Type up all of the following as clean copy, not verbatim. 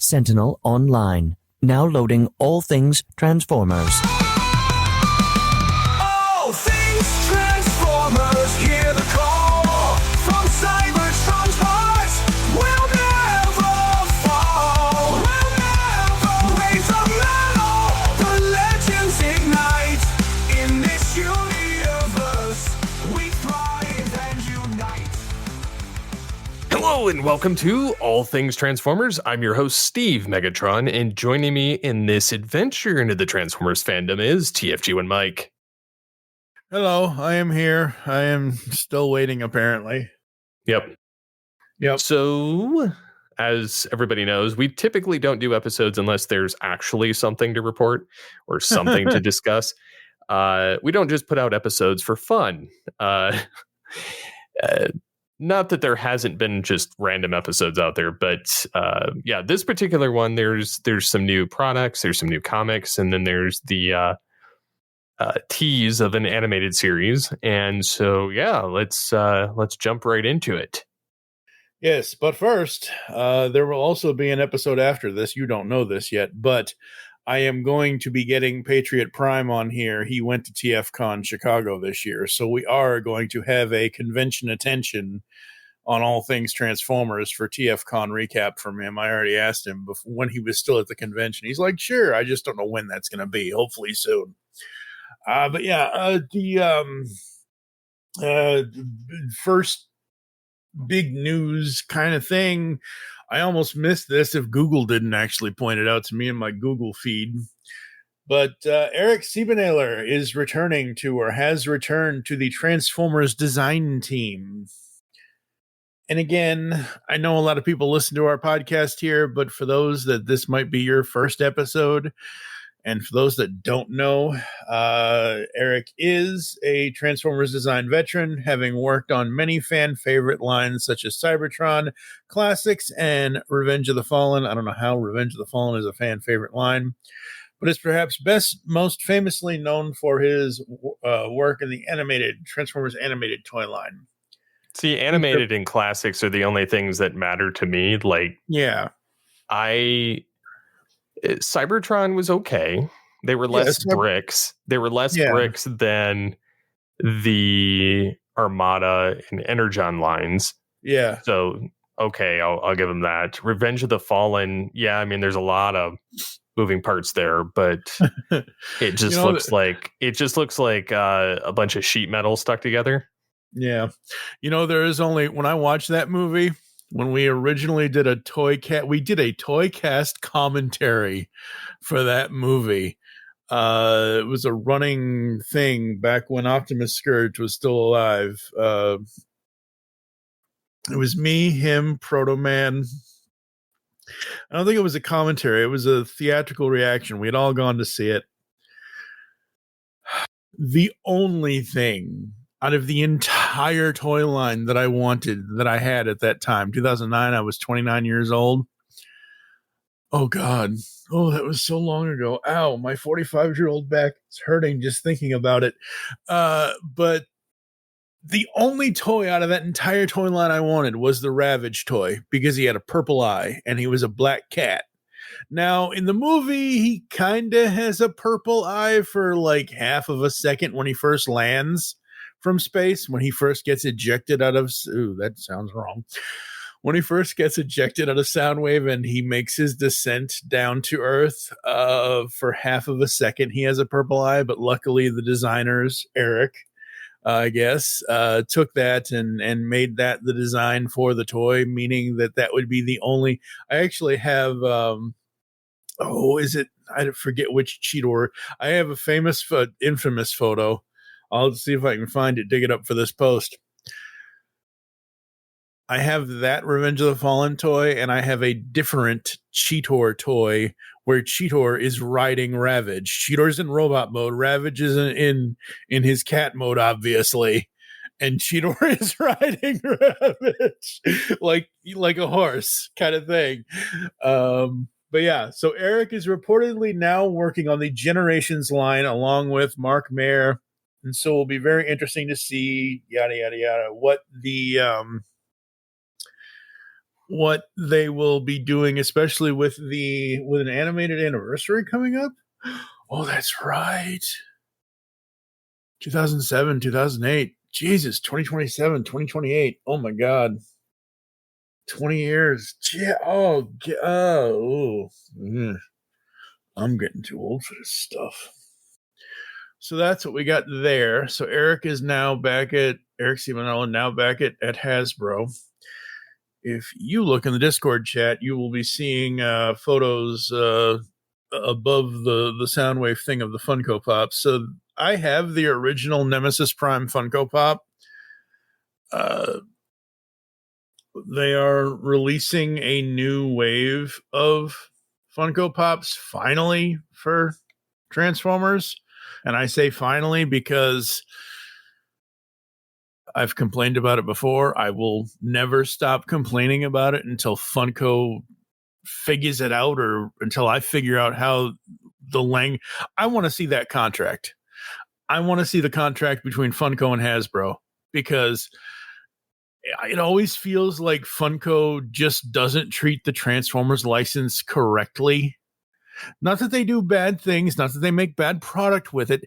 Sentinel Online. Now loading all things Transformers. All things Transformers, hear the call from Cybertron's hearts. We'll never fall. We'll never wait the metal. The legends ignite. In this universe, we thrive and unite. Hello and welcome to All Things Transformers. I'm your host, Steve Megatron, and joining me in this adventure into the Transformers fandom is TFG1Mike. Hello, I am here. I am still waiting, apparently. Yep. So, as everybody knows, we typically don't do episodes unless there's actually something to report or something to discuss. We don't just put out episodes for fun. Not that there hasn't been just random episodes out there, but yeah, this particular one, there's some new products, there's some new comics, and then there's the tease of an animated series. And so, yeah, let's jump right into it. Yes, but first, there will also be an episode after this. You don't know this yet, but I am going to be getting Patriot Prime on here. He went to TFCon Chicago this year, so we are going to have a convention attention on all things Transformers for TFCon recap from him. I already asked him before, when he was still at the convention. He's like, sure, I just don't know when that's going to be. Hopefully soon. But yeah, the first big news kind of thing, I almost missed this if Google didn't actually point it out to me in my Google feed. But Eric Siebenaler is returning to, or has returned to, the Transformers design team. And again, I know a lot of people listen to our podcast here, but for those that this might be your first episode, and for those that don't know, Eric is a Transformers design veteran, having worked on many fan favorite lines such as Cybertron, Classics, and Revenge of the Fallen. I don't know how Revenge of the Fallen is a fan favorite line, but is perhaps most famously known for his work in the Transformers animated toy line. See, animated and classics are the only things that matter to me. Like, yeah, Cybertron was okay. They were less bricks. They were less bricks than the Armada and Energon lines. Yeah. So, okay, I'll give them that. Revenge of the Fallen, yeah, I mean, there's a lot of moving parts there, but it just looks like a bunch of sheet metal stuck together. Yeah. There is only, when I watched that movie, when we originally did a we did a toy cast commentary for that movie. It was a running thing back when Optimus Scourge was still alive. It was me, him, Proto Man. I don't think it was a commentary. It was a theatrical reaction. We had all gone to see it. The only thing out of the entire toy line that I wanted, that I had at that time, 2009, I was 29 years old. Oh, God. Oh, that was so long ago. Ow, my 45-year-old back is hurting just thinking about it. But the only toy out of that entire toy line I wanted was the Ravage toy, because he had a purple eye and he was a black cat. Now, in the movie, he kind of has a purple eye for like half of a second when he first lands from space, when he first gets ejected out of... Ooh, that sounds wrong. When he first gets ejected out of Soundwave and he makes his descent down to Earth, for half of a second, he has a purple eye, but luckily the designers, Eric, I guess, took that and made that the design for the toy, meaning that would be the only... I actually have... I forget which Cheetor. I have a infamous photo. I'll see if I can find it, dig it up for this post. I have that Revenge of the Fallen toy, and I have a different Cheetor toy where Cheetor is riding Ravage. Cheetor's in robot mode. Ravage is in his cat mode, obviously. And Cheetor is riding Ravage like a horse kind of thing. But yeah, so Eric is reportedly now working on the Generations line along with Mark Mayer. And so it'll be very interesting to see, yada, yada, yada, what the what they will be doing, especially with an animated anniversary coming up. Oh, that's right. 2007, 2008. Jesus, 2027, 2028. Oh my God. 20 years. Yeah. I'm getting too old for this stuff. So that's what we got there. So Eric Siebenaler now back at Hasbro. If you look in the Discord chat, you will be seeing photos above the Soundwave thing of the Funko Pops. So I have the original Nemesis Prime Funko Pop. They are releasing a new wave of Funko Pops finally for Transformers. And I say finally because I've complained about it before. I will never stop complaining about it until Funko figures it out, or until I figure out how I want to see that contract. I want to see the contract between Funko and Hasbro, because it always feels like Funko just doesn't treat the Transformers license correctly. Not that they do bad things, not that they make bad product with it.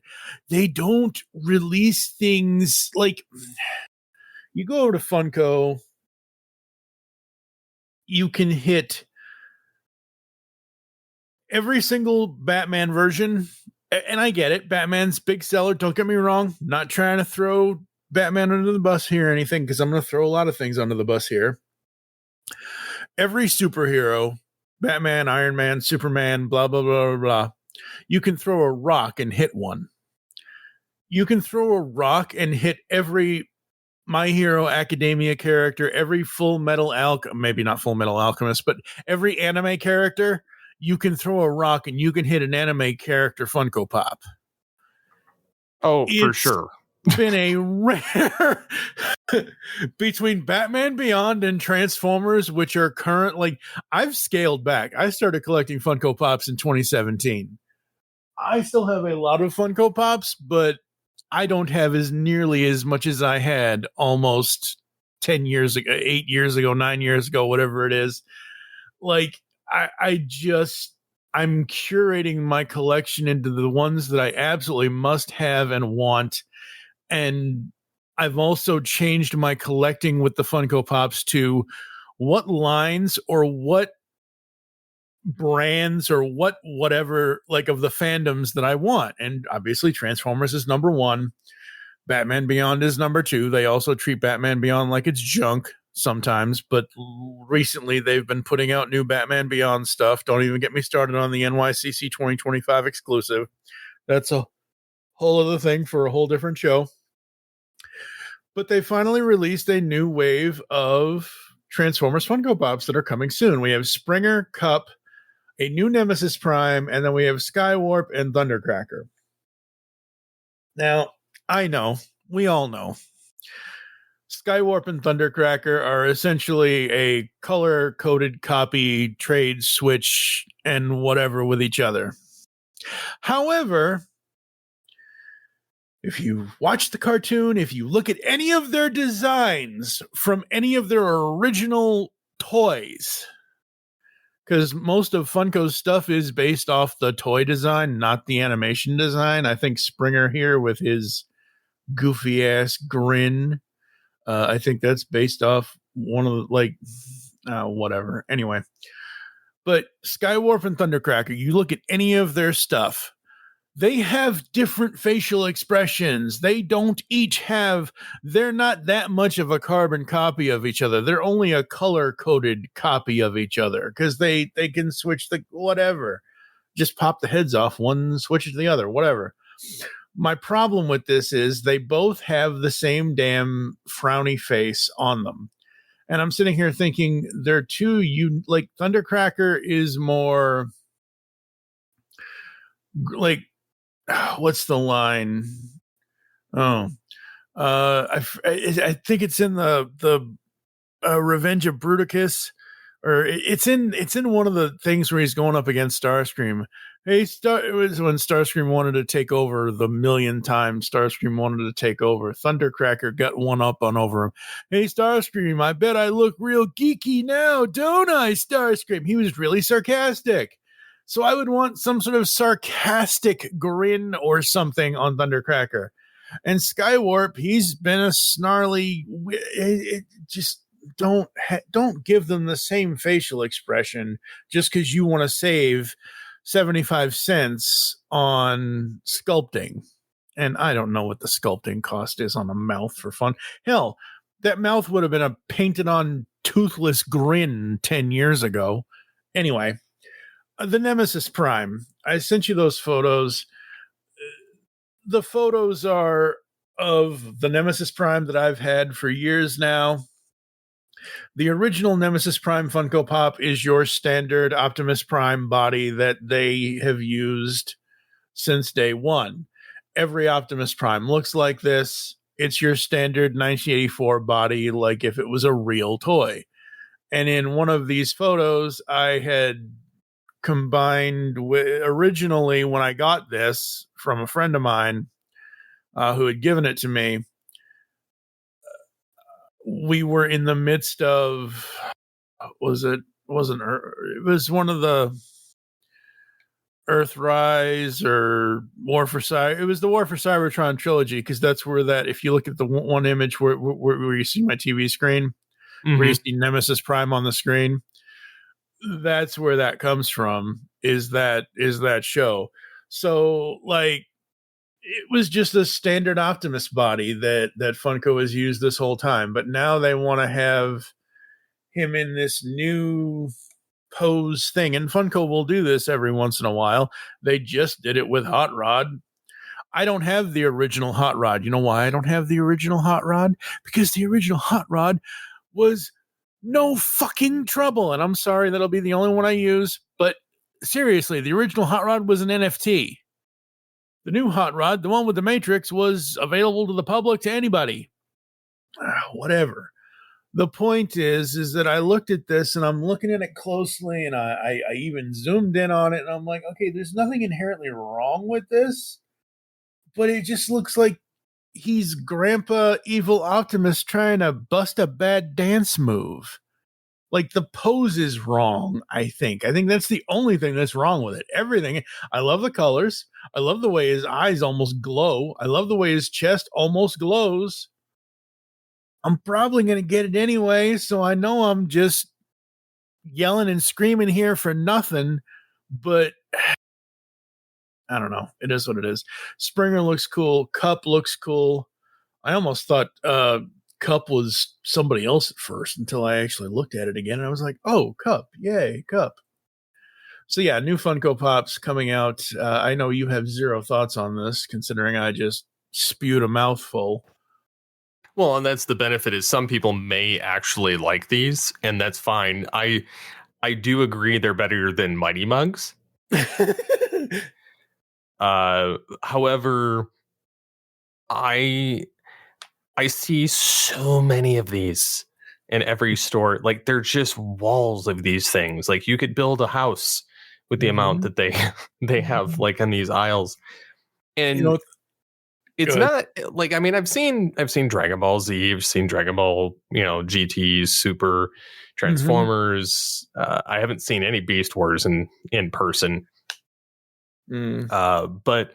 They don't release things like, you go over to Funko, you can hit every single Batman version, and I get it. Batman's big seller. Don't get me wrong. Not trying to throw Batman under the bus here or anything, because I'm going to throw a lot of things under the bus here. Every superhero, Batman, Iron Man, Superman, blah, blah, blah, blah, blah. You can throw a rock and hit one. You can throw a rock and hit every My Hero Academia character, every maybe not Full Metal Alchemist, but every anime character. You can throw a rock and you can hit an anime character Funko Pop. Oh, for sure. Been a rare between Batman Beyond and Transformers, which are current. Like, I've scaled back. I started collecting Funko Pops in 2017. I still have a lot of Funko Pops, but I don't have nearly as much as I had almost 10 years ago, 8 years ago, 9 years ago, whatever it is. Like, I'm curating my collection into the ones that I absolutely must have and want. And I've also changed my collecting with the Funko Pops to what lines or what brands or whatever, like, of the fandoms that I want. And obviously Transformers is number one. Batman Beyond is number two. They also treat Batman Beyond like it's junk sometimes, but recently they've been putting out new Batman Beyond stuff. Don't even get me started on the NYCC 2025 exclusive. That's a whole other thing for a whole different show. But they finally released a new wave of Transformers Funko Pops that are coming soon. We have Springer, Cup, a new Nemesis Prime, and then we have Skywarp and Thundercracker. Now, I know, we all know, Skywarp and Thundercracker are essentially a color-coded copy, trade, switch, and whatever with each other. However, if you watch the cartoon, if you look at any of their designs from any of their original toys, because most of Funko's stuff is based off the toy design, not the animation design. I think Springer here with his goofy ass grin, I think that's based off one of the, whatever. Anyway, but Skywarp and Thundercracker, you look at any of their stuff, they have different facial expressions. They're not that much of a carbon copy of each other. They're only a color-coded copy of each other, because they can switch the whatever. Just pop the heads off, one switches to the other, whatever. My problem with this is they both have the same damn frowny face on them. And I'm sitting here thinking they're like Thundercracker is more like, what's the line? I think it's in the Revenge of Bruticus, or it's in one of the things where he's going up against Starscream. Hey, it was when Starscream wanted to take over the million times Starscream wanted to take over. Thundercracker got one up on over him. Hey, Starscream, I bet I look real geeky now, don't I, Starscream? He was really sarcastic. So I would want some sort of sarcastic grin or something on Thundercracker. And Skywarp, he's been a snarly. Just don't give them the same facial expression just because you want to save 75 cents on sculpting. And I don't know what the sculpting cost is on a mouth for fun. Hell, that mouth would have been a painted on toothless grin 10 years ago. Anyway, the Nemesis Prime. I sent you those photos. The photos are of the Nemesis Prime that I've had for years now. The original Nemesis Prime Funko Pop is your standard Optimus Prime body that they have used since day one. Every Optimus Prime looks like this. It's your standard 1984 body, like if it was a real toy. And in one of these photos, I had combined with, originally when I got this from a friend of mine who had given it to me, we were in the midst of, it was one of the Earthrise or War for Cyber. It was the War for Cybertron trilogy, because that's where that, if you look at the one image where you see my TV screen, where you see Nemesis Prime on the screen, that's where that comes from, is that show. So like, it was just a standard Optimus body that Funko has used this whole time, but now they want to have him in this new pose thing, and Funko will do this every once in a while. They just did it with Hot Rod. I don't have the original Hot Rod. You know why I don't have the original Hot Rod? Because the original Hot Rod was no fucking trouble, and I'm sorry that'll be the only one I use, but seriously, the original Hot Rod was an NFT. The new Hot Rod, the one with the Matrix, was available to the public, to anybody. Whatever. The point is that I looked at this, and I'm looking at it closely, and I even zoomed in on it, and I'm like, okay, there's nothing inherently wrong with this, but it just looks like he's Grandpa Evil Optimus trying to bust a bad dance move. Like, the pose is wrong, I think. I think that's the only thing that's wrong with it. Everything. I love the colors. I love the way his eyes almost glow. I love the way his chest almost glows. I'm probably going to get it anyway, so I know I'm just yelling and screaming here for nothing, but I don't know. It is what it is. Springer looks cool. Cup looks cool. I almost thought Cup was somebody else at first until I actually looked at it again, and I was like, oh, Cup. Yay, Cup. So yeah, new Funko Pops coming out. I know you have zero thoughts on this, considering I just spewed a mouthful. Well, and that's the benefit, is some people may actually like these, and that's fine. I do agree they're better than Mighty Mugs. However, I see so many of these in every store. Like, they're just walls of these things. Like, you could build a house with the amount that they have, like, on these aisles. And You know, it's not like, I mean, I've seen Dragon Ball Z, I've seen Dragon Ball, GT, Super, Transformers. I haven't seen any Beast Wars in person. But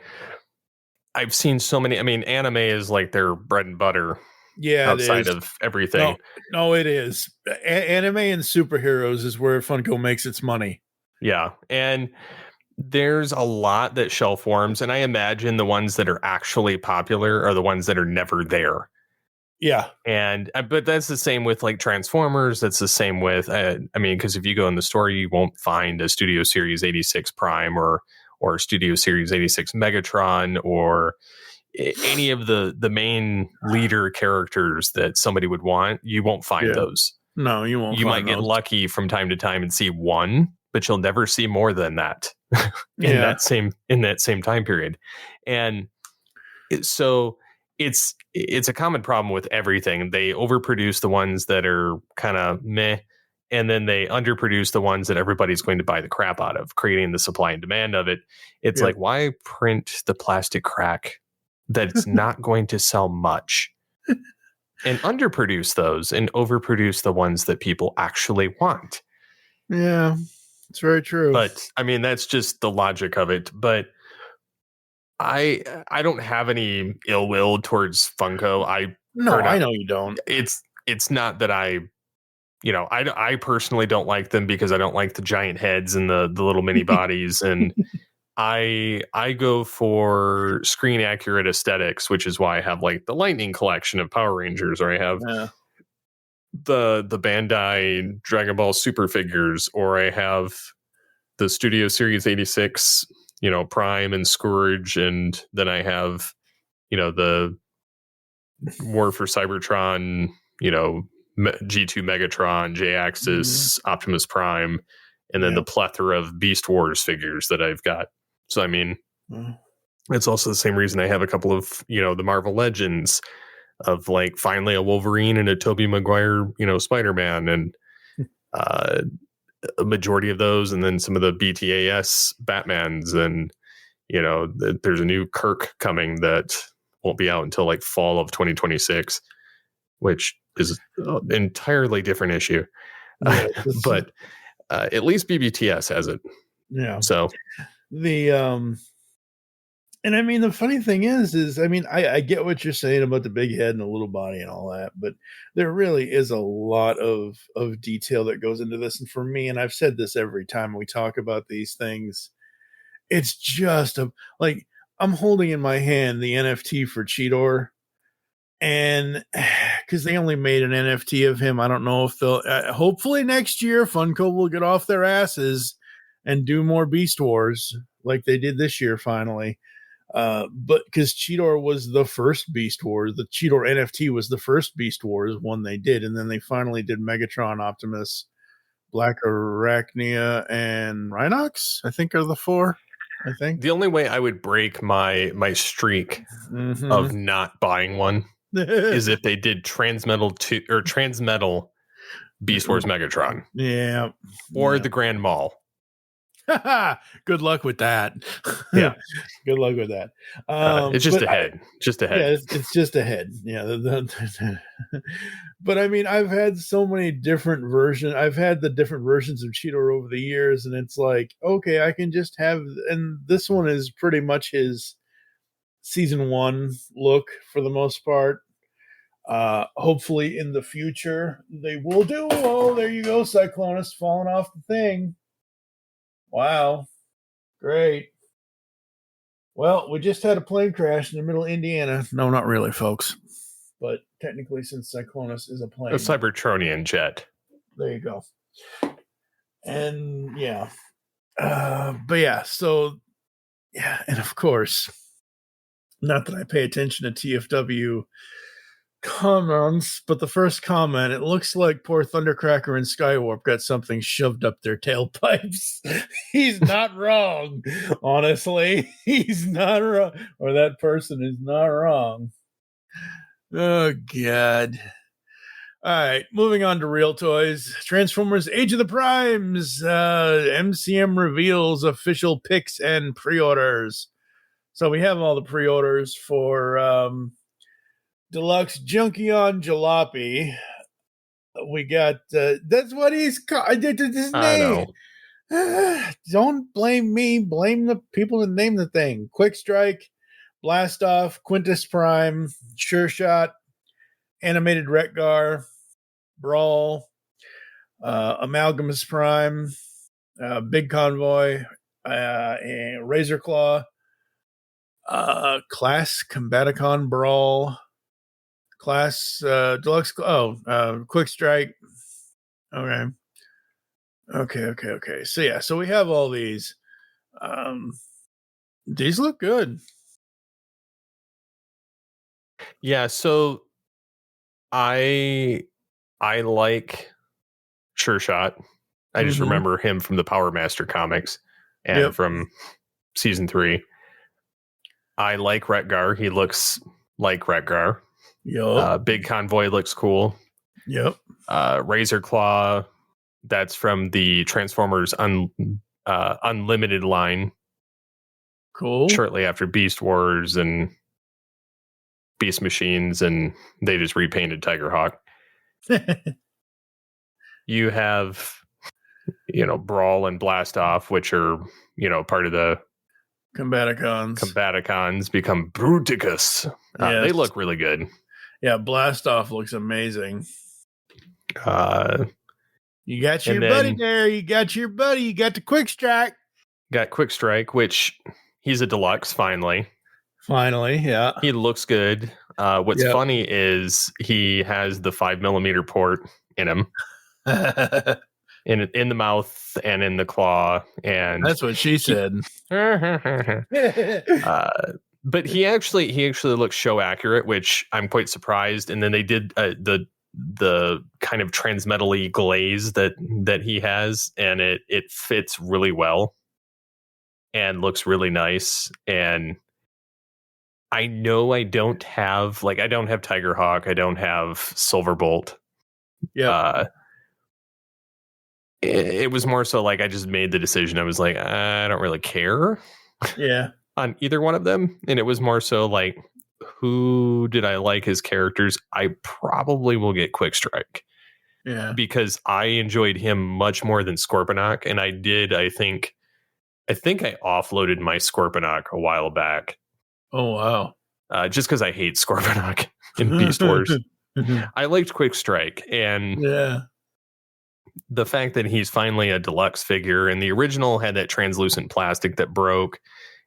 I've seen so many. I mean, anime is like their bread and butter. Yeah, outside of everything. No, it is. Anime and superheroes is where Funko makes its money. Yeah, and there's a lot that shelf warms, and I imagine the ones that are actually popular are the ones that are never there. Yeah, and but that's the same with like Transformers. That's the same with I mean, because if you go in the store, you won't find a Studio Series 86 Prime or Studio Series 86 Megatron or any of the main leader characters that somebody would want. You won't find those. No, you won't. You might get lucky from time to time and see one, but you'll never see more than that in that same time period. And so it's a common problem with everything. They overproduce the ones that are kind of meh, and then they underproduce the ones that everybody's going to buy the crap out of, creating the supply and demand of it. It's like, why print the plastic crack that's not going to sell much and underproduce those and overproduce the ones that people actually want? Yeah, it's very true. But I mean, that's just the logic of it. But I don't have any ill will towards Funko. I know you don't. It's not that I personally don't like them because I don't like the giant heads and the little mini bodies, and I go for screen accurate aesthetics, which is why I have like the Lightning collection of Power Rangers, or I have the Bandai Dragon Ball Super figures, or I have the Studio Series 86, Prime and Scourge, and then I have the War for Cybertron, G2 Megatron, J-Axis, Optimus Prime, and then the plethora of Beast Wars figures that I've got. So, I mean, it's also the same reason I have a couple of, the Marvel Legends of like finally a Wolverine and a Tobey Maguire, Spider-Man, and a majority of those, and then some of the BTAS Batmans, and, there's a new Kirk coming that won't be out until like fall of 2026, which is an entirely different issue. Yeah, but at least BBTS has it. Yeah. So and I mean, the funny thing is I mean, I get what you're saying about the big head and the little body and all that, but there really is a lot of detail that goes into this. And for me, and I've said this every time we talk about these things, it's just like, I'm holding in my hand the NFT for Cheetor, and because they only made an NFT of him, I don't know if they'll. Hopefully next year, Funko will get off their asses and do more Beast Wars like they did this year, finally. But because Cheetor was the first Beast Wars, the Cheetor NFT was the first Beast Wars one they did, and then they finally did Megatron, Optimus, Black Arachnia, and Rhinox, I think, are the four. I think the only way I would break my streak of not buying one is if they did Transmetal Beast Wars Megatron. Yeah. Or the Grand Mall. Good luck with that. Yeah. Good luck with that. It's just a head. Just a head. Yeah, it's just a head. Yeah. But I mean, I've had so many different versions. I've had the different versions of Cheetor over the years, and it's like, okay, I can just have, and this one is pretty much his season 1 look for the most part. Hopefully in the future they will do. Oh, there you go, Cyclonus falling off the thing. Wow. Great. Well, we just had a plane crash in the middle of Indiana. No, not really, folks. But technically, since Cyclonus is a plane. A Cybertronian jet. There you go. And yeah. But yeah, so yeah, and of course, not that I pay attention to TFW comments, but the first comment, it looks like poor Thundercracker and Skywarp got something shoved up their tailpipes. He's not wrong. Honestly, he's not wrong. Or that person is not wrong. Oh, God. All right, moving on to real toys. Transformers Age of the Primes. MCM reveals official picks and pre-orders. So we have all the pre-orders for Deluxe Junkion Jalopy. We got, that's what he's called. His name. Don't blame me. Blame the people that named the thing. Quick Strike, Blast Off, Quintus Prime, Sure Shot, Animated Retgar, Brawl, Amalgamus Prime, Big Convoy, and Razor Claw, Class Combaticon Brawl, Class Deluxe. Quick Strike. Okay. So yeah, so we have all these. These look good. Yeah, so I like Sure Shot. I just remember him from the Power Master comics and from season 3. I like Retgar. He looks like Retgar. Yep. Big Convoy looks cool. Yep. Razor Claw That's from the Transformers Unlimited line. Cool. Shortly after Beast Wars and Beast Machines, and they just repainted Tigerhawk. You have, Brawl and Blast Off, which are, part of the Combaticons become Bruticus. Yes. They look really good. Yeah, Blast Off looks amazing. You got your and buddy then- there. You got your buddy. You got the Quick Strike. Got Quick Strike, which he's a deluxe finally. Finally, yeah. He looks good. What's Yep. funny is he has the 5mm port in him, in the mouth and in the claw, and That's what she said. but he actually looks show accurate, which I'm quite surprised. And then they did the kind of transmetal-y glaze that he has, and it fits really well and looks really nice. And I know I don't have Tigerhawk, I don't have Silverbolt. Yeah. It was more so like I just made the decision. I was like, I don't really care Yeah. on either one of them. And it was more so like, who did I like as characters? I probably will get Quick Strike. Yeah. Because I enjoyed him much more than Scorponok. And I think I offloaded my Scorponok a while back. Oh, wow. Just because I hate Scorponok in Beast Wars. I liked Quick Strike, and Yeah. the fact that he's finally a deluxe figure, and the original had that translucent plastic that broke.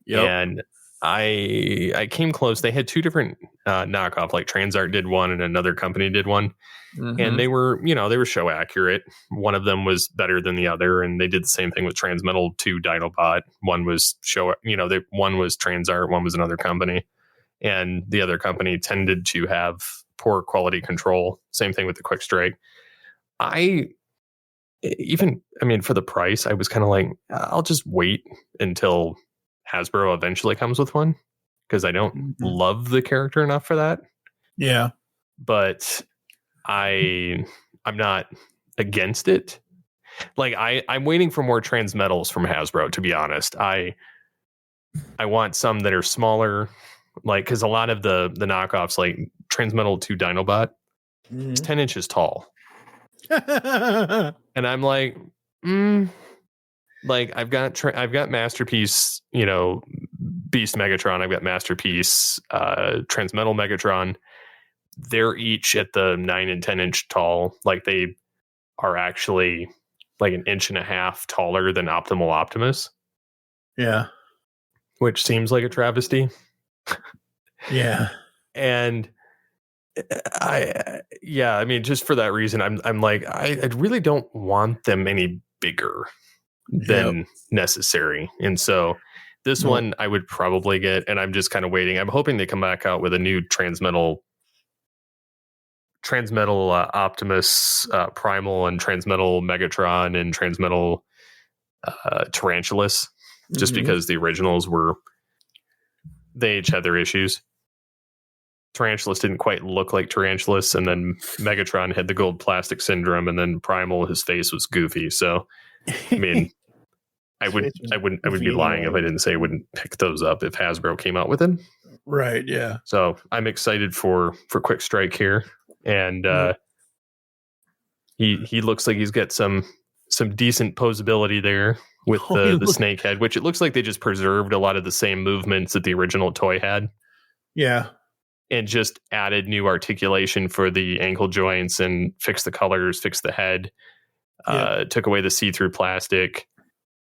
Yep. And I came close. They had two different knockoff, like Transart did one and another company did one. Mhm. And they were show accurate. One of them was better than the other, and they did the same thing with Transmetal 2 Dinobot. One was one was Transart, one was another company, and the other company tended to have poor quality control. Same thing with the Quick Strike. For the price, I was kind of like, I'll just wait until Hasbro eventually comes with one, because I don't love the character enough for that. Yeah. But I'm not against it. Like I'm waiting for more Transmetals from Hasbro, to be honest. I want some that are smaller, like, because a lot of the knockoffs, like Transmetal 2 Dinobot, is 10 inches tall. And I'm like, like I've got Masterpiece, Beast Megatron. I've got Masterpiece, Transmetal Megatron. They're each at the 9 and 10 inch tall. Like they are actually like an inch and a half taller than Optimal Optimus. Yeah. Which seems like a travesty. Yeah. And just for that reason, I'm like, I really don't want them any bigger than necessary. And so this one I would probably get, and I'm just kind of waiting. I'm hoping they come back out with a new Transmetal Optimus Primal and Transmetal Megatron and Transmetal Tarantulas, just because the originals they each had their issues. Tarantulas didn't quite look like Tarantulas, and then Megatron had the gold plastic syndrome, and then Primal, his face was goofy. So, I mean, I would be lying if I didn't say I wouldn't pick those up if Hasbro came out with it. Right. Yeah. So I'm excited for Quick Strike here, and he looks like he's got some decent posability there with the snake head, which it looks like they just preserved a lot of the same movements that the original toy had. Yeah. And just added new articulation for the ankle joints and fixed the colors, fixed the head, took away the see-through plastic.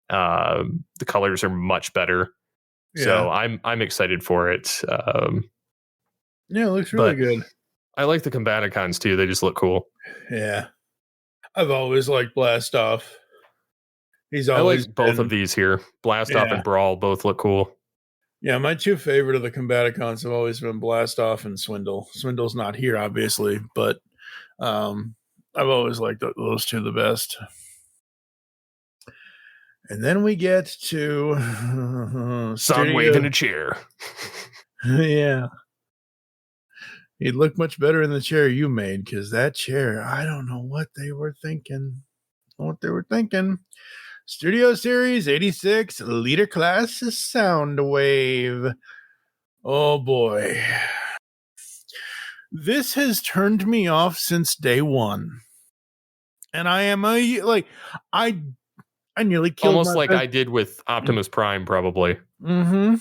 The colors are much better. Yeah. So I'm excited for it. It looks really good. I like the Combaticons too. They just look cool. Yeah. I've always liked Blast Off. I like both of these here. Blast Off and Brawl both look cool. Yeah, my two favorite of the Combaticons have always been Blast Off and Swindle. Swindle's not here, obviously, but I've always liked those two the best. And then we get to Soundwave in a chair. Yeah. He'd look much better in the chair you made, because that chair, I don't know what they were thinking. what they were thinking. Studio Series 86 Leader Class Soundwave. Oh boy. This has turned me off since day one. And I am I nearly killed almost like I did with Optimus Prime, probably. Mm-hmm.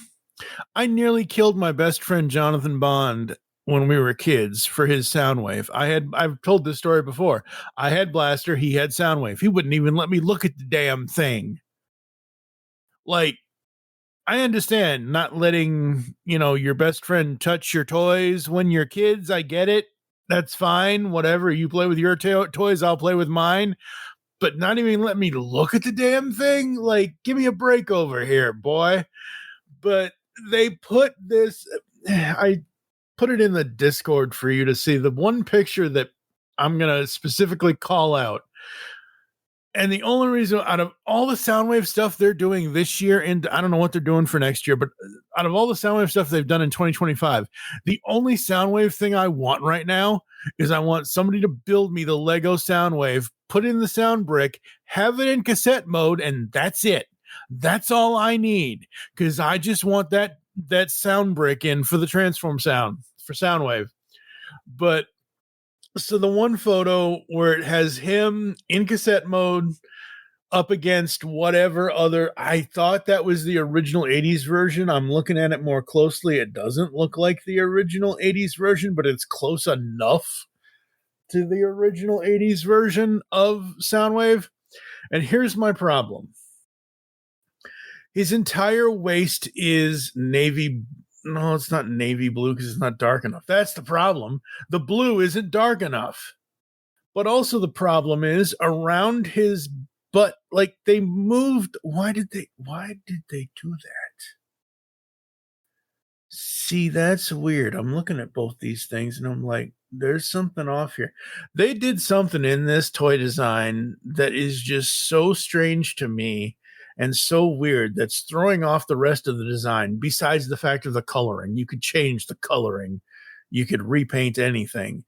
I nearly killed my best friend Jonathan Bond when we were kids for his Soundwave. I've told this story before. I had Blaster, he had Soundwave. He wouldn't even let me look at the damn thing. Like, I understand not letting, your best friend touch your toys when you're kids. I get it. That's fine. Whatever. You play with your toys, I'll play with mine. But not even let me look at the damn thing? Like, give me a break over here, boy. But they put this, I put it in the Discord for you to see. The one picture that I'm going to specifically call out. And the only reason out of all the Soundwave stuff they're doing this year, and I don't know what they're doing for next year, but out of all the Soundwave stuff they've done in 2025, the only Soundwave thing I want right now is I want somebody to build me the Lego Soundwave, put in the sound brick, have it in cassette mode, and that's it. That's all I need, because I just want that sound brick in for the transform sound for Soundwave. But so the one photo where it has him in cassette mode up against whatever other, I thought that was the original 80s version. I'm looking at it more closely. It doesn't look like the original 80s version, but it's close enough to the original 80s version of Soundwave. And here's my problem. His entire waist is navy. No, it's not navy blue because it's not dark enough. That's the problem. The blue isn't dark enough. But also the problem is around his butt, like they moved. Why did they do that? See, that's weird. I'm looking at both these things and I'm like, there's something off here. They did something in this toy design that is just so strange to me. And so weird that's throwing off the rest of the design, besides the fact of the coloring. You could change the coloring. You could repaint anything.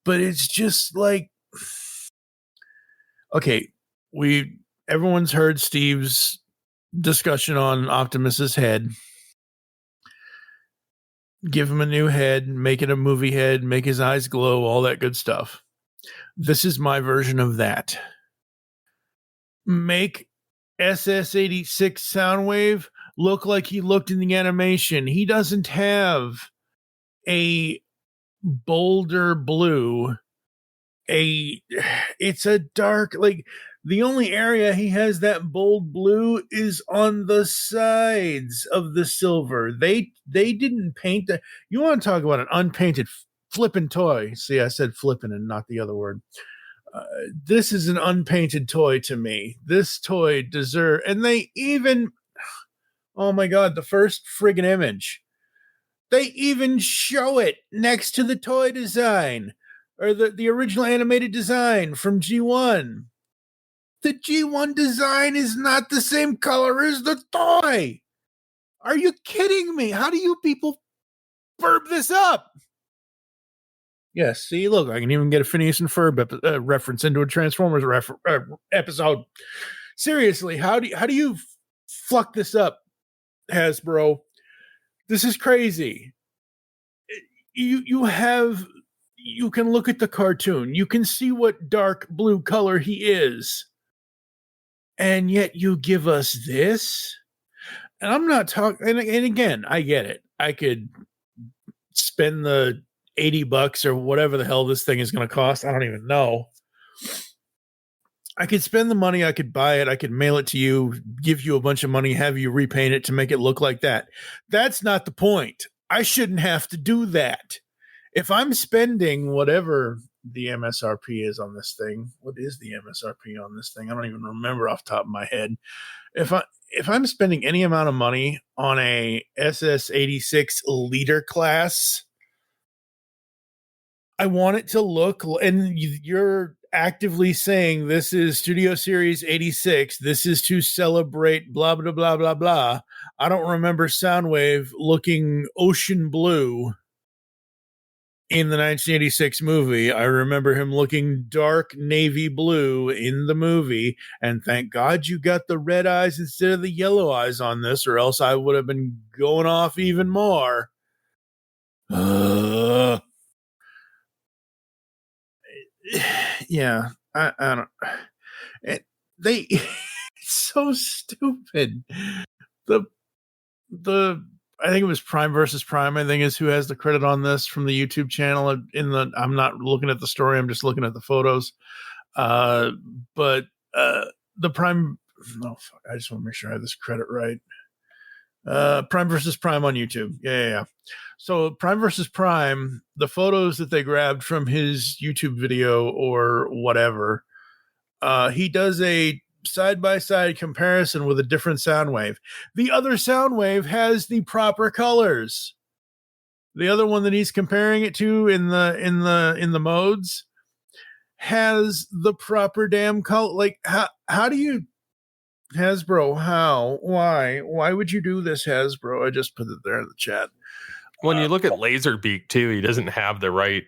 But it's just like, okay, everyone's heard Steve's discussion on Optimus's head. Give him a new head, make it a movie head, make his eyes glow, all that good stuff. This is my version of that. Make SS86 Soundwave look like he looked in the animation. He doesn't have a bolder blue. It's a dark, like the only area he has that bold blue is on the sides of the silver. They didn't paint that. You want to talk about an unpainted flippin' toy. See, I said flippin' and not the other word. This is an unpainted toy to me. This toy deserves, and they even, oh my God, the first friggin' image. They even show it next to the toy design, or the original animated design from G1. The G1 design is not the same color as the toy. Are you kidding me? How do you people burp this up? Yes, see, look, I can even get a Phineas and Ferb reference into a Transformers episode. Seriously, how do you fuck this up, Hasbro? This is crazy. You can look at the cartoon. You can see what dark blue color he is. And yet you give us this? And I'm not talking, and again, I get it. I could spend the $80 or whatever the hell this thing is going to cost. I don't even know. I could spend the money. I could buy it. I could mail it to you, give you a bunch of money, have you repaint it to make it look like that. That's not the point. I shouldn't have to do that. If I'm spending whatever the MSRP is on this thing, what is the MSRP on this thing? I don't even remember off the top of my head. If I'm spending any amount of money on a SS86 Leader class, I want it to look, and you're actively saying this is Studio Series 86. This is to celebrate blah, blah, blah, blah, blah. I don't remember Soundwave looking ocean blue in the 1986 movie. I remember him looking dark navy blue in the movie, and thank God you got the red eyes instead of the yellow eyes on this, or else I would have been going off even more. Yeah, I don't. It's so stupid. The I think it was Prime versus Prime, I think, is who has the credit on this from the YouTube channel. I'm not looking at the story, I'm just looking at the photos. But the Prime, no, fuck, I just want to make sure I have this credit right. Prime versus Prime on YouTube. Yeah. So Prime versus Prime, the photos that they grabbed from his YouTube video or whatever, he does a side-by-side comparison with a different Soundwave. The other Soundwave has the proper colors. The other one that he's comparing it to in the modes has the proper damn color. Like, how do you, Hasbro, why would you do this, Hasbro? I just put it there in the chat. When you look at Laserbeak too, he doesn't have the right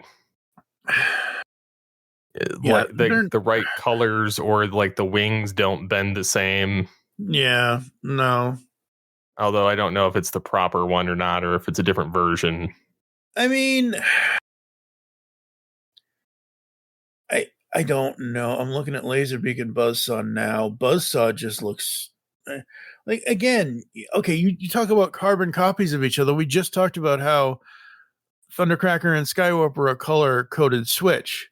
the right colors, or like the wings don't bend the same. Yeah, no. Although I don't know if it's the proper one or not, or if it's a different version. I mean, I don't know. I'm looking at Laserbeak and Buzzsaw now. Buzzsaw just looks like, again, okay, you talk about carbon copies of each other. We just talked about how Thundercracker and Skywarp were a color-coded switch.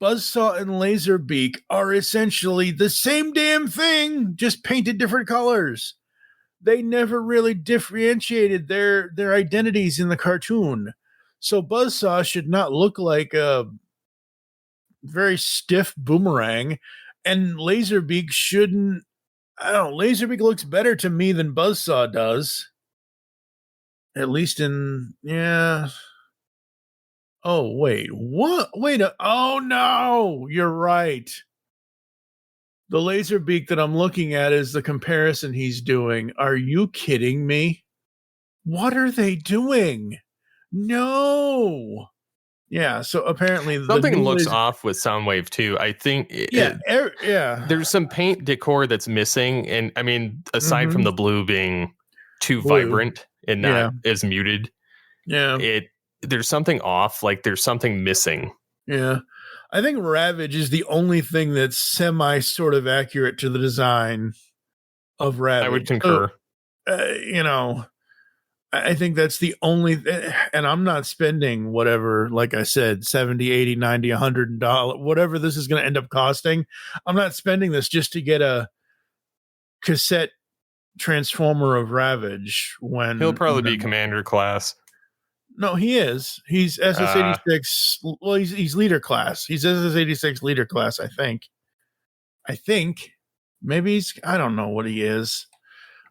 Buzzsaw and Laserbeak are essentially the same damn thing, just painted different colors. They never really differentiated their identities in the cartoon. So Buzzsaw should not look like a very stiff boomerang, and Laserbeak shouldn't. I don't know. Laserbeak looks better to me than Buzzsaw does. At least yeah. Oh, wait. What? Wait. Oh, no. You're right. The Laserbeak that I'm looking at is the comparison he's doing. Are you kidding me? What are they doing? No. Yeah, so apparently something looks off with Soundwave too. I think there's some paint decor that's missing, and I mean, aside from the blue being too vibrant and not as muted, there's something off. Like there's something missing. Yeah, I think Ravage is the only thing that's semi sort of accurate to the design of Ravage. I would concur. So, I think that's the only, and I'm not spending whatever, like I said, $70, $80, $90, $100, whatever this is going to end up costing. I'm not spending this just to get a cassette transformer of Ravage. When he'll probably be Commander class. No, he is. He's SS86. Well, he's leader class. He's SS86 leader class, I think. Maybe I don't know what he is.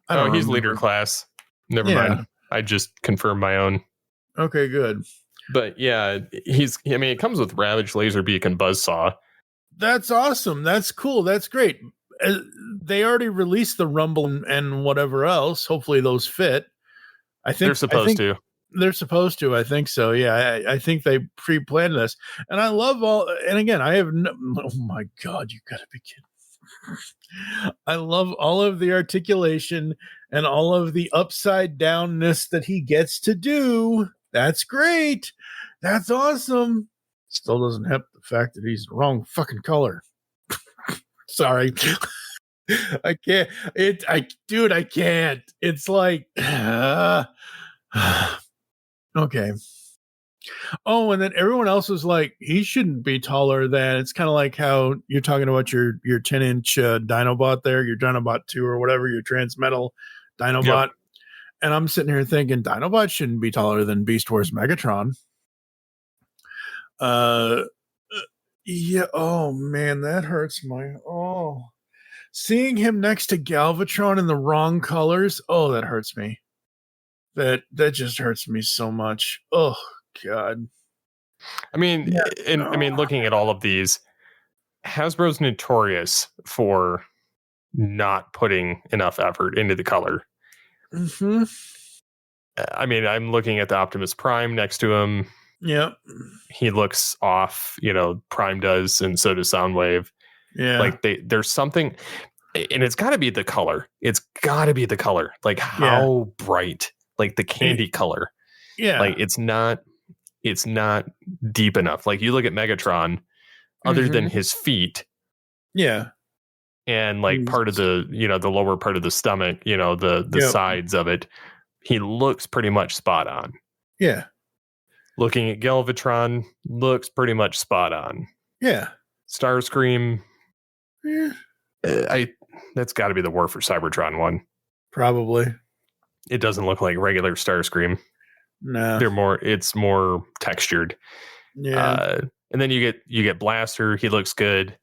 He's leader class. Never mind. I just confirmed my own. Okay, good. But yeah, it comes with Ravage, Laserbeak, and Buzzsaw. That's awesome. That's cool. That's great. They already released the Rumble and whatever else. Hopefully those fit. I think they're supposed to. They're supposed to. I think so. Yeah, I think they pre-planned this. And I love and again, I have oh my God, you gotta be kidding. I love all of the articulation and all of the upside downness that he gets to do. That's great. That's awesome. Still doesn't help the fact that he's the wrong fucking color. Sorry. I can't. I can't. It's like, okay. Oh, and then everyone else was like, he shouldn't be taller than. It's kind of like how you're talking about your 10-inch Dinobot there, your Dinobot 2 or whatever, your Transmetal Dinobot. Yep. And I'm sitting here thinking Dinobot shouldn't be taller than Beast Wars Megatron. Yeah. Oh man, that hurts seeing him next to Galvatron in the wrong colors. Oh, that hurts me. That just hurts me so much. Oh God. I mean, looking at all of these, Hasbro's notorious for not putting enough effort into the color. Mm-hmm. I mean, I'm looking at the Optimus Prime next to him. Yeah. He looks off, Prime does, and so does Soundwave. Yeah. Like there's something, and it's got to be the color. It's got to be the color. Like how bright, like the candy color. Yeah. Like it's not deep enough. Like you look at Megatron, other than his feet. Yeah. And like part of the, the lower part of the stomach, the sides of it, he looks pretty much spot on. Yeah. Looking at Galvatron, looks pretty much spot on. Yeah. Starscream, Yeah. That's got to be the War for Cybertron one. Probably. It doesn't look like regular Starscream. No. It's more textured. Yeah. And then you get Blaster. He looks good.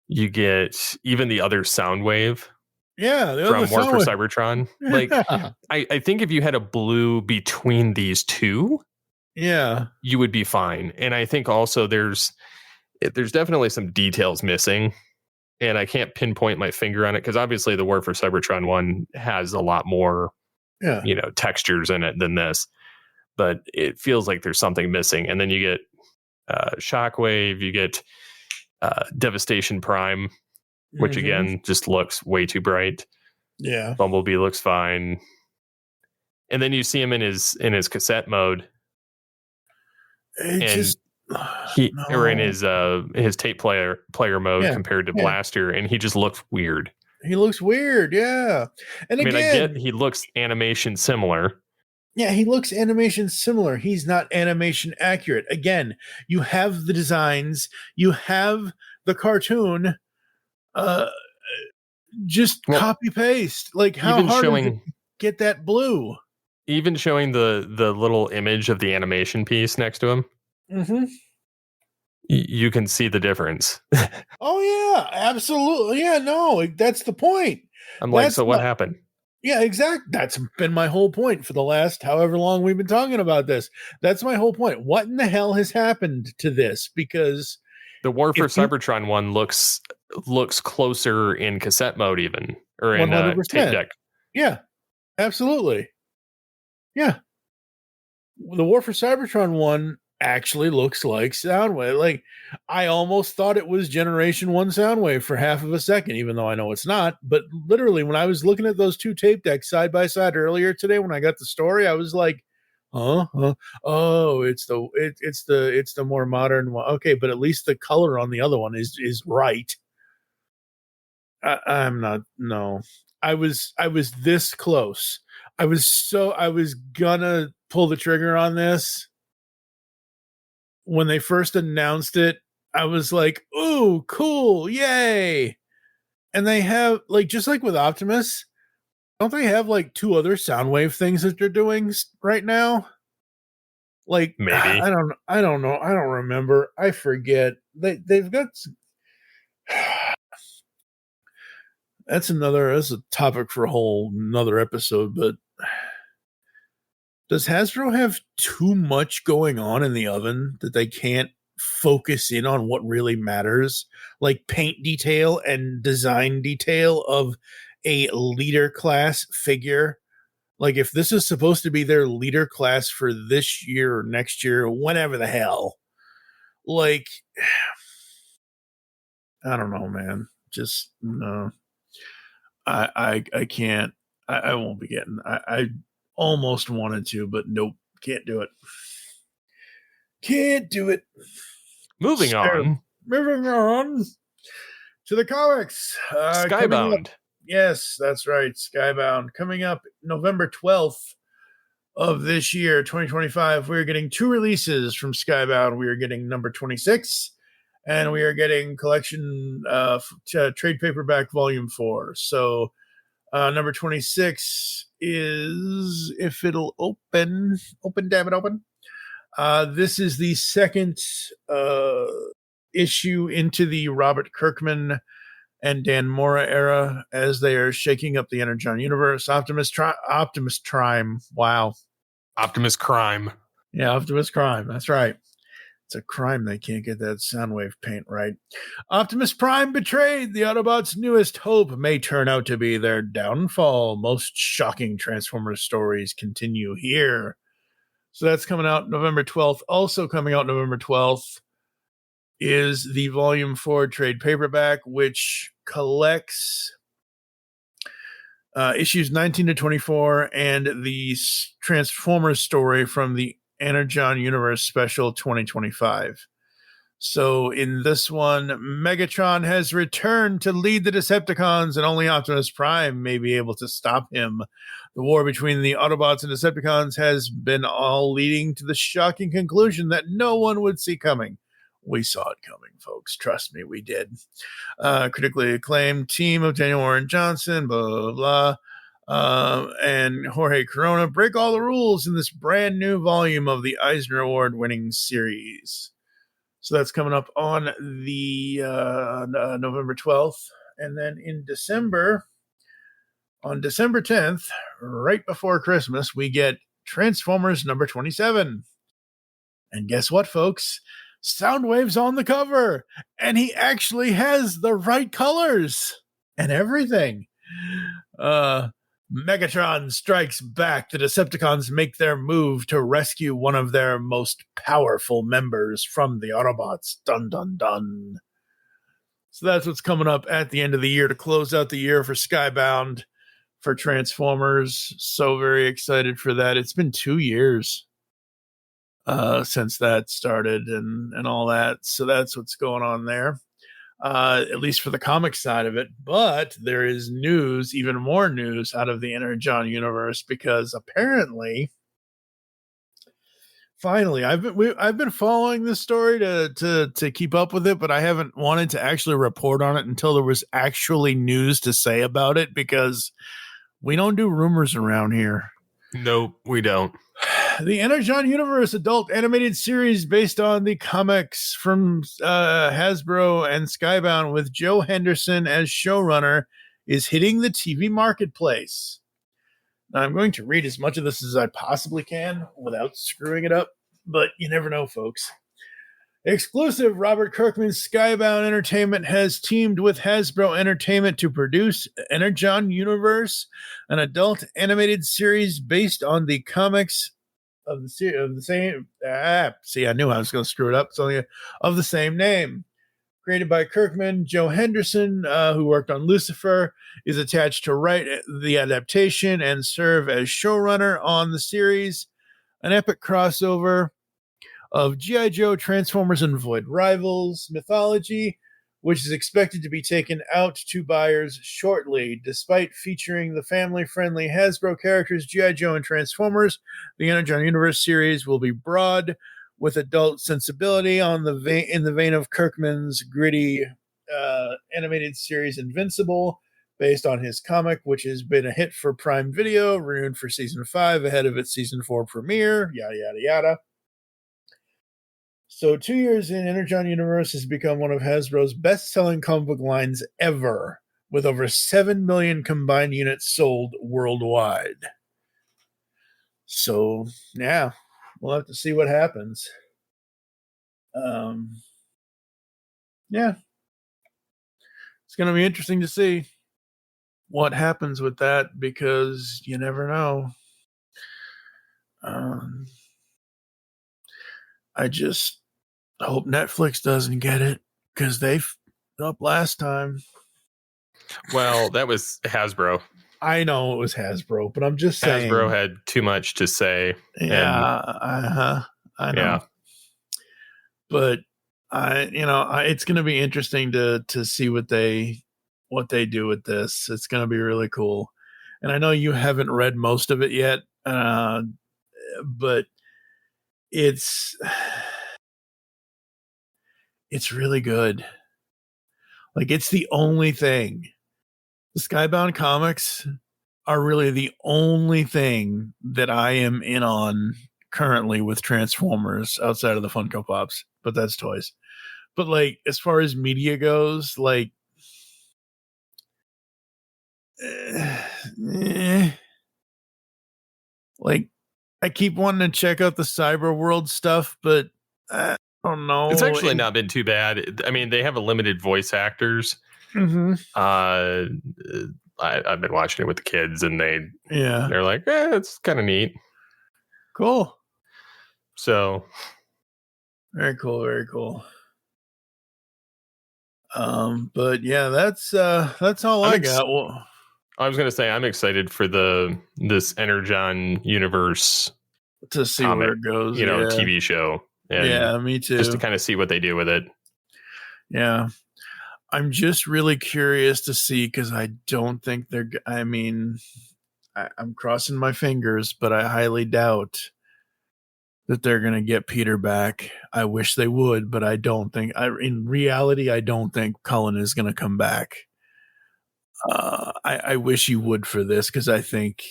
You get even the other Soundwave. Yeah, from War for Cybertron. Like, I think if you had a blue between these two, you would be fine. And I think also there's definitely some details missing, and I can't pinpoint my finger on it because obviously the War for Cybertron one has a lot more, textures in it than this. But it feels like there's something missing. And then you get Shockwave, you get Devastation Prime, which again just looks way too bright. Yeah. Bumblebee looks fine. And then you see him in his cassette mode. Or in his tape player mode compared to Blaster, and he just looks weird. He looks weird, yeah. And I get he looks animation similar. Yeah, he looks animation similar. He's not animation accurate. Again, you have the designs, you have the cartoon. Just copy paste. Like how hard is it to get that blue? Even showing the little image of the animation piece next to him. You can see the difference. Oh yeah, absolutely. Yeah, no, that's the point. I'm like, so what happened? Yeah, exactly. That's been my whole point for the last however long we've been talking about this. That's my whole point. What in the hell has happened to this? Because the War for Cybertron one looks closer in cassette mode, even, or in tape deck. Yeah, absolutely. Yeah, the War for Cybertron one actually looks like Soundwave. Like I almost thought it was Generation 1 Soundwave for half of a second, even though I know it's not. But literally, when I was looking at those two tape decks side by side earlier today, when I got the story, I was like, oh, it's the more modern one. Okay, but at least the color on the other one is right. I'm not. No, I was this close. I was gonna pull the trigger on this. When they first announced it, I was like, ooh, cool, yay. And they have, like, just like with Optimus, don't they have, like, two other Soundwave things that they're doing right now? Like, maybe. I don't know. I don't remember. I forget. They've got... That's a topic for another episode, but... Does Hasbro have too much going on in the oven that they can't focus in on what really matters? Like paint detail and design detail of a leader class figure? Like if this is supposed to be their leader class for this year or next year, whatever the hell. Like, I don't know, man. Just, no. I can't. I won't be getting... I almost wanted to, but nope, can't do it. Can't do it. Moving on to the comics. Skybound. Yes, that's right. Skybound. Coming up November 12th of this year, 2025, we're getting two releases from Skybound. We are getting number 26, and we are getting collection trade paperback volume 4. So number 26 is, if it'll open, damn it, open. This is the second issue into the Robert Kirkman and Dan Mora era as they are shaking up the Energon universe. Optimus Prime. Wow. Optimus Crime. Yeah, Optimus Crime. That's right. It's a crime they can't get that Soundwave paint right. Optimus Prime betrayed. The Autobots' newest hope may turn out to be their downfall. Most shocking Transformers stories continue here. So that's coming out November 12th. Also coming out November 12th is the Volume 4 trade paperback, which collects issues 19 to 24 and the Transformers story from the Energon Universe Special 2025. So in this one, Megatron has returned to lead the Decepticons, and only Optimus Prime may be able to stop him. The war between the Autobots and Decepticons has been all leading to the shocking conclusion that no one would see coming. We saw it coming, folks. Trust me, we did. Critically acclaimed team of Daniel Warren Johnson, blah, blah, blah, and Jorge Corona break all the rules in this brand new volume of the Eisner Award winning series. So that's coming up on the November 12th. And then in December, on December 10th, right before Christmas, we get Transformers number 27. And guess what, folks? Soundwave's on the cover. And he actually has the right colors and everything. Megatron strikes back. The Decepticons make their move to rescue one of their most powerful members from the Autobots. Dun, dun, dun. So that's what's coming up at the end of the year to close out the year for Skybound for Transformers. So very excited for that. It's been 2 years since that started and all that. So that's what's going on there. At least for the comic side of it. But there is news, even more news out of the Energon universe, because apparently, finally, I've been following this story to keep up with it, but I haven't wanted to actually report on it until there was actually news to say about it, because we don't do rumors around here. Nope, we don't. The Energon Universe adult animated series based on the comics from Hasbro and Skybound with Joe Henderson as showrunner is hitting the TV marketplace. Now, I'm going to read as much of this as I possibly can without screwing it up, but you never know, folks. Exclusive Robert Kirkman's Skybound Entertainment has teamed with Hasbro Entertainment to produce Energon Universe, an adult animated series based on the comics of the same. I knew I was going to screw it up. So of the same name, created by Kirkman, Joe Henderson, who worked on Lucifer, is attached to write the adaptation and serve as showrunner on the series. An epic crossover of G.I. Joe, Transformers, and Void Rivals mythology, which is expected to be taken out to buyers shortly. Despite featuring the family-friendly Hasbro characters G.I. Joe and Transformers, the Energon Universe series will be broad, with adult sensibility in the vein of Kirkman's gritty animated series Invincible, based on his comic, which has been a hit for Prime Video, renewed for Season 5 ahead of its Season 4 premiere, yada, yada, yada. So 2 years in, Energon Universe has become one of Hasbro's best-selling comic book lines ever, with over 7 million combined units sold worldwide. So, yeah, we'll have to see what happens. Yeah. It's going to be interesting to see what happens with that, because you never know. I just hope Netflix doesn't get it, because they f***ed up last time. Well, that was Hasbro. I know it was Hasbro, but I'm just saying. Hasbro had too much to say. Yeah, I know. Yeah. But it's going to be interesting to see what they do with this. It's going to be really cool. And I know you haven't read most of it yet, but it's really good. Like, it's the only thing. The Skybound comics are really the only thing that I am in on currently with Transformers outside of the Funko Pops, but that's toys. But like, as far as media goes, like, like, I keep wanting to check out the Cyber World stuff, but I don't know. It's actually not been too bad. I mean, they have a limited voice actors. Mm-hmm. I've been watching it with the kids, and they're like, it's kind of neat. Cool. So Very cool, very cool. But yeah, that's all I got. Well, I was going to say I'm excited for this Energon universe to see comic, where it goes, TV show. And me too. just to kind of see what they do with it. Yeah. I'm just really curious to see, because I don't think I'm crossing my fingers, but I highly doubt that they're going to get Peter back. I wish they would, but I don't think, in reality, I don't think Cullen is going to come back. I wish he would for this, because I think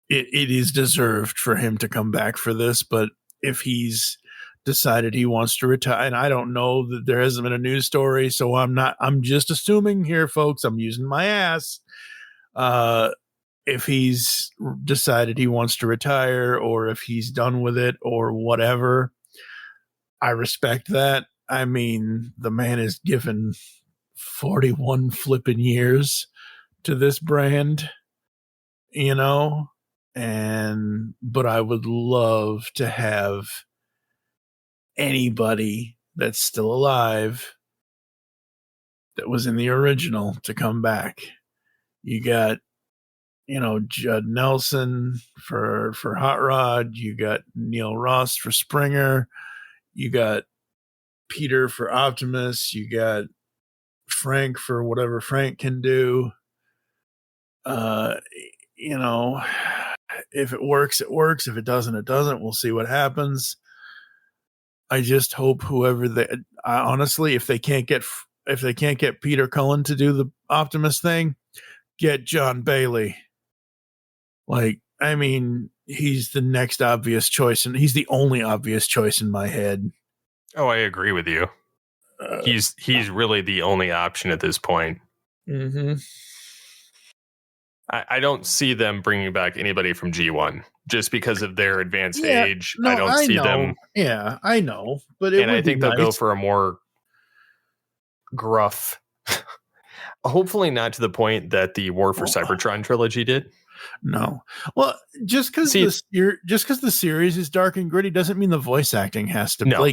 it is deserved for him to come back for this, but if he's decided he wants to retire, and I don't know, that there hasn't been a news story, so I'm just assuming here, folks, I'm using my ass. If he's decided he wants to retire, or if he's done with it, or whatever, I respect that. I mean, the man is given 41 flipping years to this brand, but I would love to have anybody that's still alive that was in the original to come back. You got, Judd Nelson for Hot Rod. You got Neil Ross for Springer. You got Peter for Optimus. You got Frank for whatever Frank can do. If it works, it works. If it doesn't, it doesn't. We'll see what happens. I just hope honestly, if they can't get Peter Cullen to do the Optimus thing, get John Bailey. He's the next obvious choice, and he's the only obvious choice in my head. Oh, I agree with you. He's really the only option at this point. Mm-hmm. I don't see them bringing back anybody from G1 just because of their advanced age. No, I don't see them. Yeah, I know, but I think they'll go for a more gruff. Hopefully, not to the point that the War for Cybertron trilogy did. No, well, just because the series is dark and gritty doesn't mean the voice acting has to. No.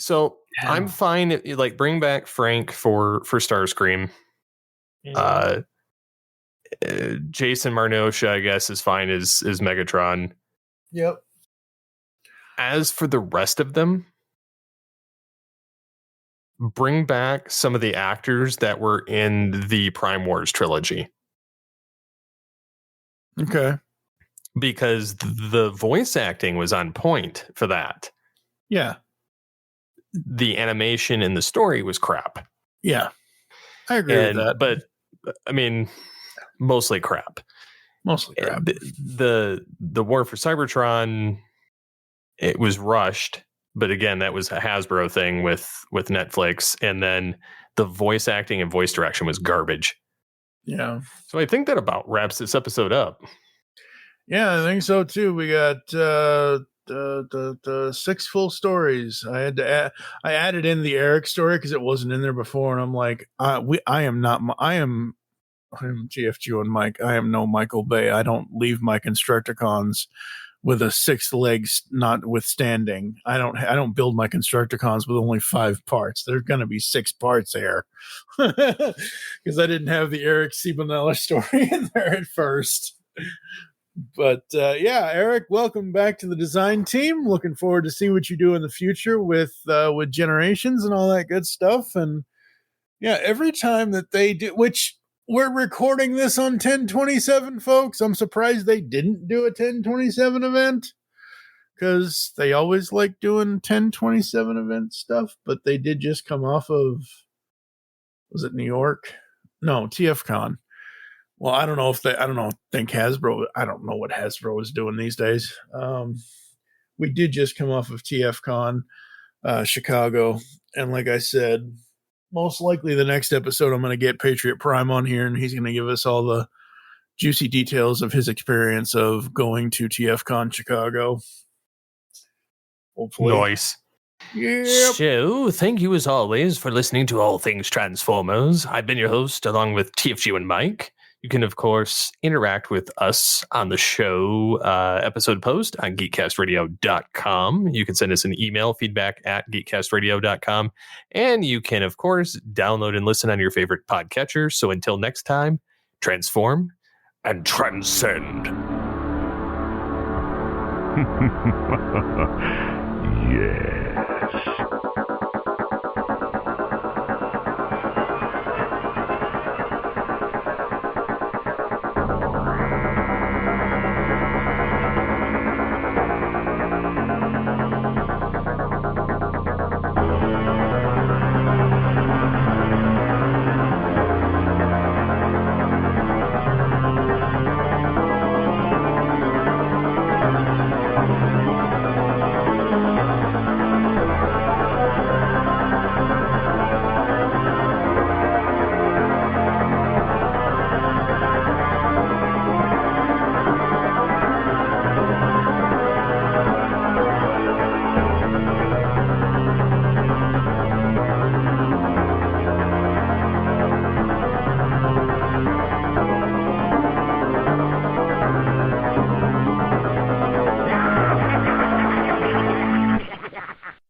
So I'm fine. Bring back Frank for Starscream. Yeah. Jason Marnosha, I guess, is fine as Megatron. Yep. As for the rest of them, bring back some of the actors that were in the Prime Wars trilogy. Okay. Because the voice acting was on point for that. Yeah. The animation and the story was crap. Yeah. I agree with that. But, mostly crap. The War for Cybertron, it was rushed, but again, that was a Hasbro thing with Netflix, and then the voice acting and voice direction was garbage. Yeah. So I think that about wraps this episode up. Yeah, I think so too. We got the 6 full stories. I added in the Eric story because it wasn't in there before, and I'm like, I am TFG1Mike. I am no Michael Bay. I don't leave my Constructicons with a 6th leg notwithstanding. I don't build my Constructicons with only 5 parts. There's going to be 6 parts there because I didn't have the Eric Siebenaler story in there at first. But Eric, welcome back to the design team. Looking forward to see what you do in the future with Generations and all that good stuff. And yeah, every time that they do, which we're recording this on 10/27, folks. I'm surprised they didn't do a 10/27 event because they always like doing 10/27 event stuff. But they did just come off of, was it New York? No, TFCon. Well, I don't know think Hasbro, I don't know what Hasbro is doing these days. We did just come off of TFCon, Chicago. And like I said, most likely the next episode, I'm going to get Patriot Prime on here, and he's going to give us all the juicy details of his experience of going to TFCon Chicago. Hopefully. Nice. Yep. So, thank you as always for listening to All Things Transformers. I've been your host along with TFG1Mike. You can, of course, interact with us on the show episode post on geekcastradio.com. You can send us an email, feedback@geekcastradio.com. And you can, of course, download and listen on your favorite podcatcher. So until next time, transform and transcend. Yes.